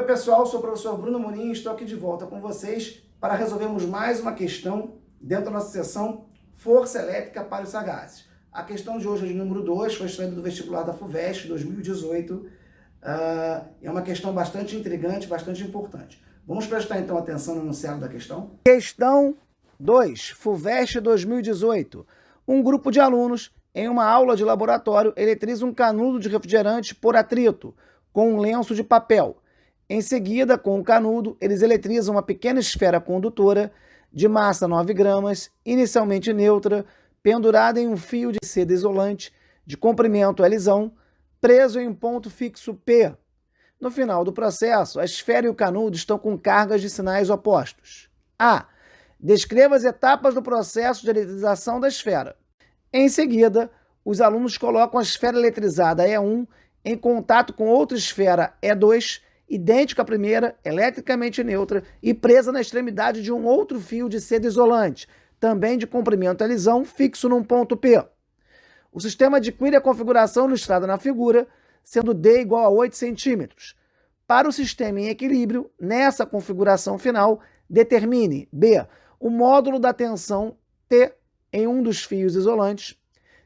pessoal, sou o professor Bruno Amorim e estou aqui de volta com vocês para resolvermos mais uma questão dentro da nossa sessão Força Elétrica para os Sagazes. A questão de hoje é de número 2, foi extraída do vestibular da FUVEST 2018. É uma questão bastante intrigante, bastante importante. Vamos prestar então atenção no enunciado da questão? Questão 2, FUVEST 2018. Um grupo de alunos, em uma aula de laboratório, eletriza um canudo de refrigerante por atrito com um lenço de papel. Em seguida, com o canudo, eles eletrizam uma pequena esfera condutora de massa 9 gramas, inicialmente neutra, pendurada em um fio de seda isolante de comprimento L, preso em um ponto fixo P. No final do processo, a esfera e o canudo estão com cargas de sinais opostos. A. Descreva as etapas do processo de eletrização da esfera. Em seguida, os alunos colocam a esfera eletrizada E1 em contato com outra esfera E2, idêntica à primeira, eletricamente neutra e presa na extremidade de um outro fio de seda isolante, também de comprimento L, fixo num ponto P. O sistema adquire a configuração ilustrada na figura, sendo D igual a 8 centímetros. Para o sistema em equilíbrio, nessa configuração final, determine B. O módulo da tensão T em um dos fios isolantes.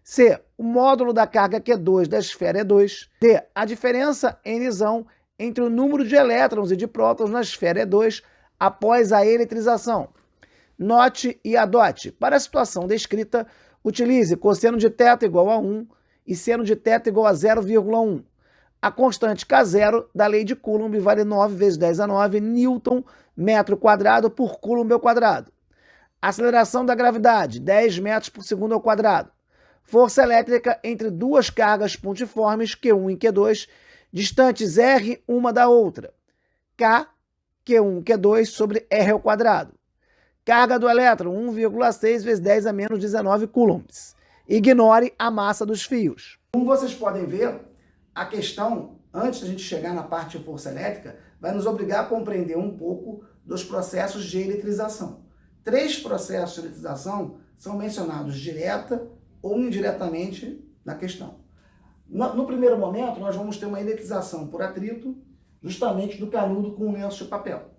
C. O módulo da carga Q2 da esfera E2. D. A diferença N entre o número de elétrons e de prótons na esfera E2 após a eletrização. Note e adote. Para a situação descrita, utilize cosseno de θ igual a 1 e seno de θ igual a 0,1. A constante K0 da lei de Coulomb vale 9 vezes 10 a 9 Newton metro quadrado por Coulomb ao quadrado. Aceleração da gravidade, 10 metros por segundo ao quadrado. Força elétrica entre duas cargas pontiformes, Q1 e Q2, distantes R uma da outra. K, Q1, Q2 sobre R ao quadrado. Carga do elétron, 1,6 vezes 10 a menos 19 coulombs. Ignore a massa dos fios. Como vocês podem ver, a questão, antes de a gente chegar na parte de força elétrica, vai nos obrigar a compreender um pouco dos processos de eletrização. 3 processos de eletrização são mencionados direta ou indiretamente na questão. No primeiro momento, nós vamos ter uma eletrização por atrito, justamente do canudo com um lenço de papel.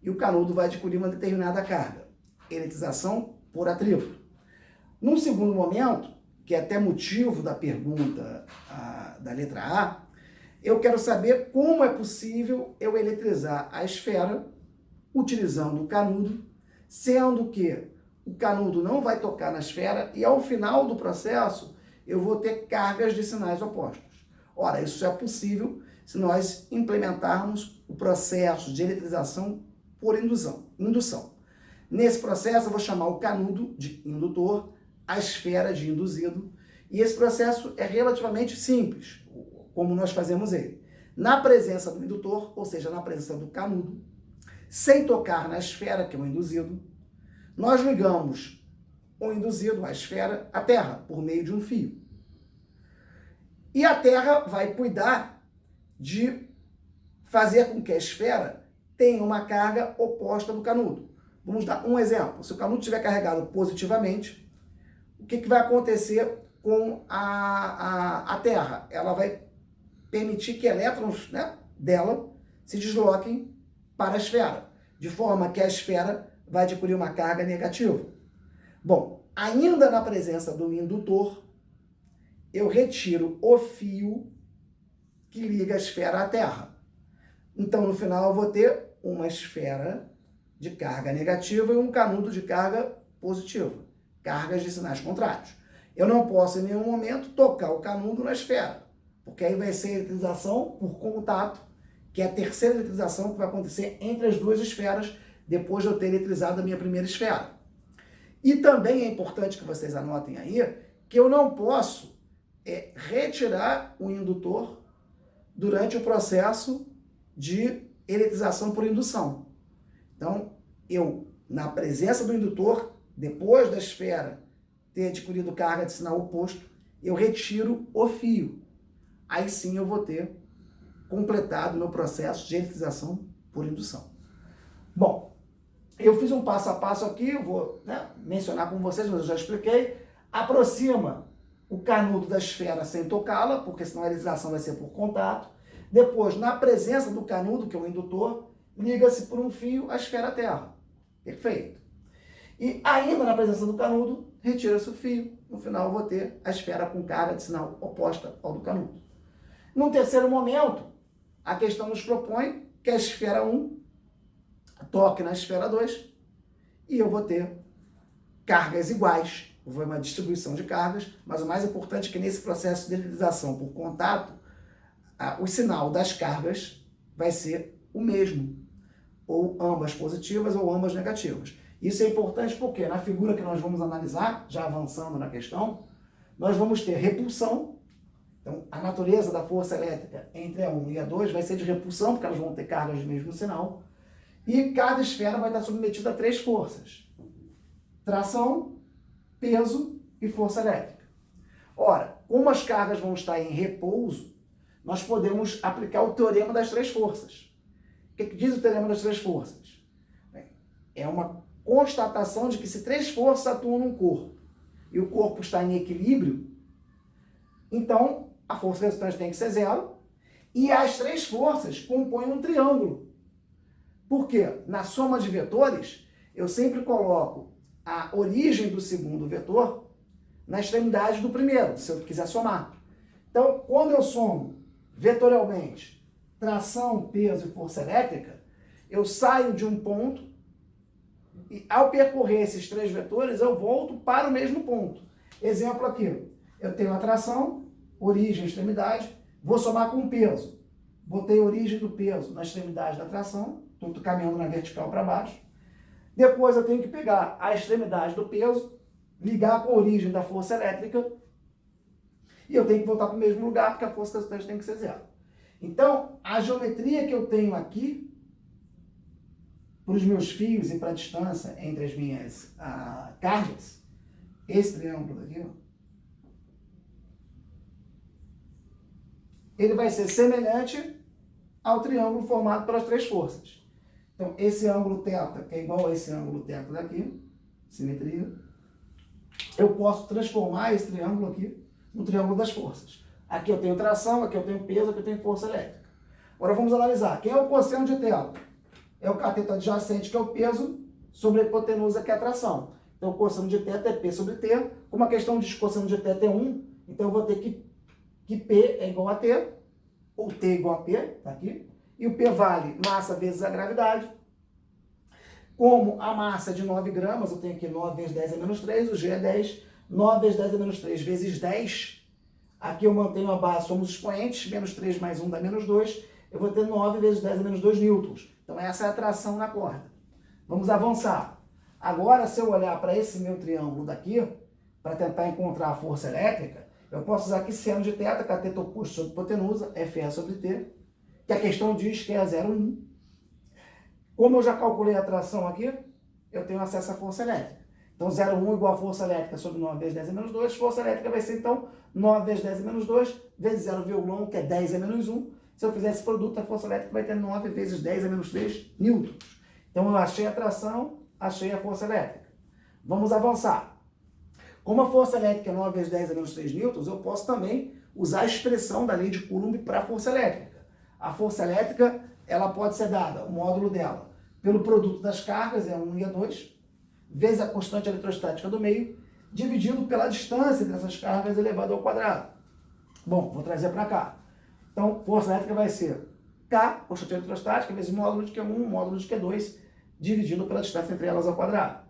E o canudo vai adquirir uma determinada carga. Eletrização por atrito. Num segundo momento, que é até motivo da pergunta da letra A, eu quero saber como é possível eu eletrizar a esfera utilizando o canudo, sendo que o canudo não vai tocar na esfera e ao final do processo eu vou ter cargas de sinais opostos. Ora, isso é possível se nós implementarmos o processo de eletrização por indução. Nesse processo eu vou chamar o canudo de indutor, a esfera de induzido, e esse processo é relativamente simples, como nós fazemos ele. Na presença do indutor, ou seja, na presença do canudo, sem tocar na esfera, que é o induzido, nós ligamos o induzido, a esfera, à Terra, por meio de um fio. E a Terra vai cuidar de fazer com que a esfera tenha uma carga oposta do canudo. Vamos dar um exemplo. Se o canudo estiver carregado positivamente, o que vai acontecer com a Terra? Ela vai permitir que elétrons, dela se desloquem para a esfera, de forma que a esfera vai adquirir uma carga negativa. Bom, ainda na presença do indutor, eu retiro o fio que liga a esfera à Terra. Então, no final, eu vou ter uma esfera de carga negativa e um canudo de carga positiva. Cargas de sinais contrários. Eu não posso, em nenhum momento, tocar o canudo na esfera, porque aí vai ser eletrização por contato, que é a terceira eletrização que vai acontecer entre as duas esferas, depois de eu ter eletrizado a minha primeira esfera. E também é importante que vocês anotem aí, que eu não posso retirar o indutor durante o processo de eletrização por indução. Então, eu, na presença do indutor, depois da esfera ter adquirido carga de sinal oposto, eu retiro o fio. Aí sim eu vou ter completado meu processo de eletrização por indução. Bom, eu fiz um passo a passo aqui, eu vou mencionar com vocês, mas eu já expliquei. Aproxima o canudo da esfera sem tocá-la, porque senão a eletrização vai ser por contato. Depois, na presença do canudo, que é o indutor, liga-se por um fio à esfera Terra. Perfeito. E ainda na presença do canudo, retira-se o fio. No final, eu vou ter a esfera com carga de sinal oposta ao do canudo. Num terceiro momento, a questão nos propõe que a esfera 1 toque na esfera 2 e eu vou ter cargas iguais. Houve uma distribuição de cargas, mas o mais importante é que nesse processo de eletrização por contato, o sinal das cargas vai ser o mesmo, ou ambas positivas ou ambas negativas. Isso é importante porque na figura que nós vamos analisar, já avançando na questão, nós vamos ter repulsão. Então, a natureza da força elétrica entre a 1 e a 2 vai ser de repulsão, porque elas vão ter cargas de mesmo sinal, e cada esfera vai estar submetida a 3 forças: tração, peso e força elétrica. Ora, como as cargas vão estar em repouso, nós podemos aplicar o teorema das 3 forças. O que diz o teorema das 3 forças? Bem, é uma constatação de que se 3 forças atuam num corpo e o corpo está em equilíbrio, então a força resultante tem que ser 0 e as 3 forças compõem um triângulo. Por quê? Na soma de vetores, eu sempre coloco a origem do segundo vetor na extremidade do primeiro, se eu quiser somar. Então, quando eu somo vetorialmente tração, peso e força elétrica, eu saio de um ponto e ao percorrer esses 3 vetores, eu volto para o mesmo ponto. Exemplo aqui, eu tenho a tração, origem e extremidade, vou somar com o peso. Botei a origem do peso na extremidade da tração, estou caminhando na vertical para baixo. Depois eu tenho que pegar a extremidade do peso, ligar com a origem da força elétrica, e eu tenho que voltar para o mesmo lugar, porque a força resultante tem que ser 0. Então, a geometria que eu tenho aqui, para os meus fios e para a distância entre as minhas cargas, esse triângulo aqui, ó, ele vai ser semelhante ao triângulo formado pelas 3 forças. Então, esse ângulo θ, que é igual a esse ângulo θ daqui, simetria, eu posso transformar esse triângulo aqui no triângulo das forças. Aqui eu tenho tração, aqui eu tenho peso, aqui eu tenho força elétrica. Agora vamos analisar. Quem é o cosseno de θ? É o cateto adjacente, que é o peso, sobre a hipotenusa, que é a tração. Então, o cosseno de θ é P sobre T. Como a questão diz que o cosseno de θ é 1, então eu vou ter que P é igual a T, ou T igual a P, tá aqui. E o P vale massa vezes a gravidade. Como a massa é de 9 gramas, eu tenho aqui 9 vezes 10 a menos 3, o G é 10. 9 vezes 10 a menos 3 vezes 10. Aqui eu mantenho a base, somos expoentes, menos 3 mais 1 dá menos 2. Eu vou ter 9 vezes 10 a menos 2 newtons. Então, essa é a tração na corda. Vamos avançar. Agora, se eu olhar para esse meu triângulo daqui, para tentar encontrar a força elétrica, eu posso usar aqui seno de θ, cateto oposto sobre hipotenusa, Fe sobre T, que a questão diz que é 0,1. Como eu já calculei a tração aqui, eu tenho acesso à força elétrica. Então, 0,1 igual a força elétrica sobre 9 vezes 10 a menos 2. Força elétrica vai ser, então, 9 vezes 10 a menos 2, vezes 0,1, que é 10 a menos 1. Se eu fizer esse produto, a força elétrica vai ter 9 vezes 10 a menos 3 newtons. Então, eu achei a tração, achei a força elétrica. Vamos avançar. Como a força elétrica é 9 vezes 10 a menos 3 newtons, eu posso também usar a expressão da lei de Coulomb para a força elétrica. A força elétrica, ela pode ser dada, o módulo dela, pelo produto das cargas, é 1 e a 2, vezes a constante eletrostática do meio, dividido pela distância entre essas cargas elevado ao quadrado. Bom, vou trazer para cá. Então, força elétrica vai ser K, constante eletrostática, vezes módulo de Q1, módulo de Q2, dividido pela distância entre elas ao quadrado.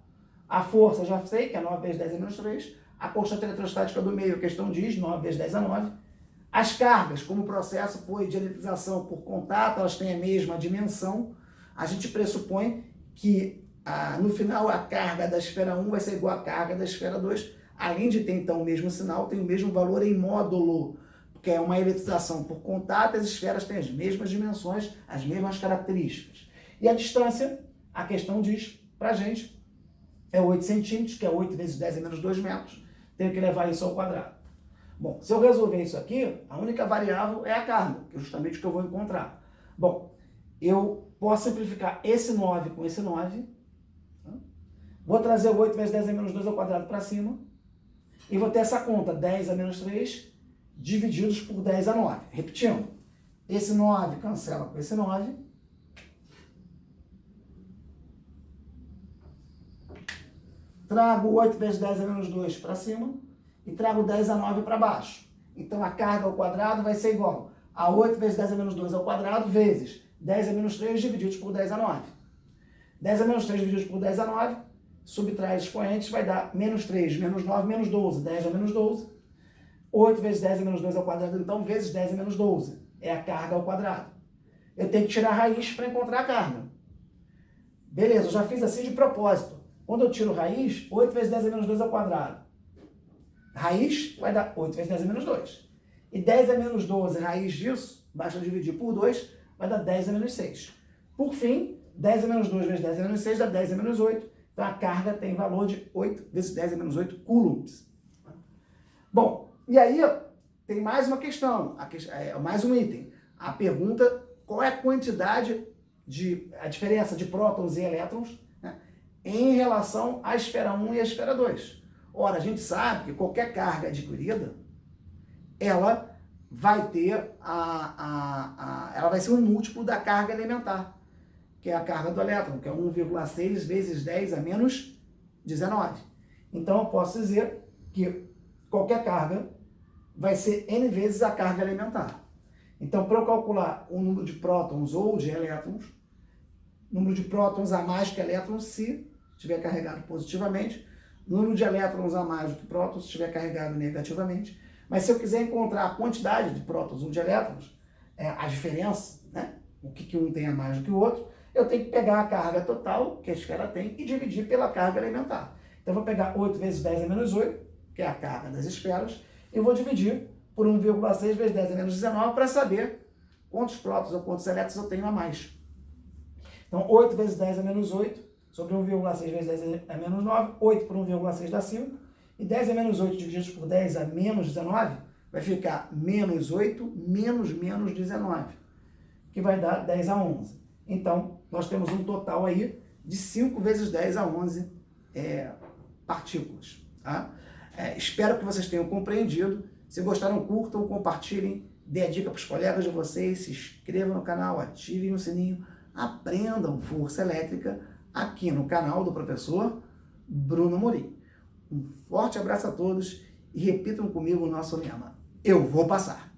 A força já sei, que é 9 vezes 10 a menos 3. A constante eletrostática do meio, a questão diz, 9 vezes 10 a 9. As cargas, como o processo foi de eletrização por contato, elas têm a mesma dimensão. A gente pressupõe que, no final, a carga da esfera 1 vai ser igual à carga da esfera 2. Além de ter, então, o mesmo sinal, tem o mesmo valor em módulo, porque é uma eletrização por contato, as esferas têm as mesmas dimensões, as mesmas características. E a distância, a questão diz pra gente, é 8 centímetros, que é 8 vezes 10 a menos 2 metros. Tenho que levar isso ao quadrado. Bom, se eu resolver isso aqui, a única variável é a carga, que é justamente o que eu vou encontrar. Bom, eu posso simplificar esse 9 com esse 9. Vou trazer o 8 vezes 10 a menos 2 ao quadrado para cima. E vou ter essa conta, 10 a menos 3, divididos por 10 a 9. Repetindo, Esse 9 cancela com esse 9. Trago 8 vezes 10 a menos 2 para cima e trago 10 a 9 para baixo. Então, a carga ao quadrado vai ser igual a 8 vezes 10 a menos 2 ao quadrado vezes 10 a menos 3 divididos por 10 a 9. 10 a menos 3 divididos por 10 a 9, subtrai os expoentes, vai dar menos 3, menos 9, menos 12. 10 a menos 12. 8 vezes 10 a menos 2 ao quadrado, então, vezes 10 a menos 12. É a carga ao quadrado. Eu tenho que tirar a raiz para encontrar a carga. Beleza, eu já fiz assim de propósito. Quando eu tiro raiz, 8 vezes 10 a menos 2 ao quadrado. Raiz vai dar 8 vezes 10 a menos 2. E 10 a menos 12, raiz disso, basta dividir por 2, vai dar 10 a menos 6. Por fim, 10 a menos 2 vezes 10 a menos 6 dá 10 a menos 8. Então a carga tem valor de 8 vezes 10 a menos 8 coulombs. Bom, e aí tem mais uma questão, mais um item. A pergunta, qual é a quantidade a diferença de prótons e elétrons, né, em relação à esfera 1 e à esfera 2. Ora, a gente sabe que qualquer carga adquirida, ela vai ter ela vai ser um múltiplo da carga elementar, que é a carga do elétron, que é 1,6 vezes 10 a menos 19. Então, eu posso dizer que qualquer carga vai ser n vezes a carga elementar. Então, para eu calcular o número de prótons ou de elétrons, número de prótons a mais que elétrons, se estiver carregado positivamente, número de elétrons a mais do que prótons, se estiver carregado negativamente. Mas se eu quiser encontrar a quantidade de prótons ou de elétrons, a diferença, né, o que um tem a mais do que o outro, eu tenho que pegar a carga total que a esfera tem e dividir pela carga elementar. Então, eu vou pegar 8 vezes 10 a menos 8, que é a carga das esferas, e vou dividir por 1,6 vezes 10 a menos 19 para saber quantos prótons ou quantos elétrons eu tenho a mais. Então, 8 vezes 10 a menos 8, sobre 1,6 vezes 10 a menos 9, 8 por 1,6 dá 5, e 10 a menos 8 divididos por 10 a menos 19, vai ficar menos 8 menos 19, que vai dar 10 a 11. Então, nós temos um total aí de 5 vezes 10 a 11 partículas. Tá? Espero que vocês tenham compreendido. Se gostaram, curtam, compartilhem, dê a dica para os colegas de vocês, se inscrevam no canal, ativem o sininho, aprendam força elétrica aqui no canal do professor Bruno Amorim. Um forte abraço a todos e repitam comigo o nosso lema: eu vou passar.